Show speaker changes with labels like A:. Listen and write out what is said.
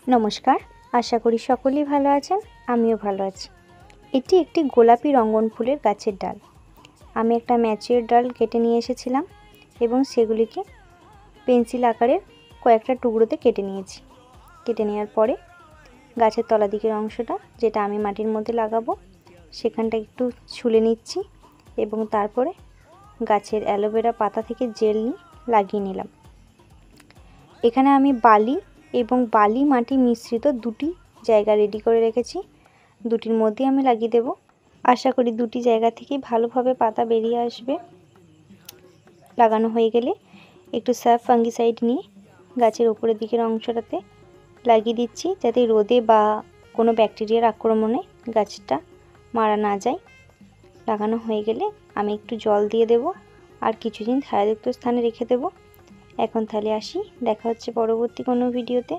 A: नमस्कार, आशा करी सकलेई भालो आछेन, आमिओ भालो आछि। एटी एकटी गोलापी रंगन फुलेर गाछेर डाल। आमि एकटा मैचेर डाल केटे निये एसेछिलाम एबं सेगुलिके पेंसिल आकारेर कयेकटा टुकरोते केटे नियेछि। केटे नेওয়ার परे गाछेर तला दिकेर अंशटा जेटा आमि माटिर मध्ये लागाबो सेखानटा एकटु छुले निচ্ছি एबं तारपरे गाछेर অ্যালোভেরা पाता थेके जेल निये লাগিয়ে নিলাম। এখানে আমি বালি এবং বালি মাটি মিশ্রিত দুটি জায়গা রেডি করে রেখেছি। দুটির মধ্যে আমি লাগিয়ে দেব। আশা করি দুটি জায়গা থেকেই ভালোভাবে পাতা বেরিয়ে আসবে। লাগানো হয়ে গেলে একটু সার্ফ ফাঙ্গিসাইড নিয়ে গাছের উপরের দিকের অংশটাতে লাগিয়ে দিচ্ছি যাতে রোদে বা কোনো ব্যাকটেরিয়ার আক্রমণে গাছটা মারা না যায়। লাগানো হয়ে গেলে আমি একটু জল দিয়ে দেব আর কিছুদিন ছায়াযুক্ত স্থানে রেখে দেব। এখন তাহলে আসি, দেখা হচ্ছে পরবর্তী কোনো ভিডিওতে।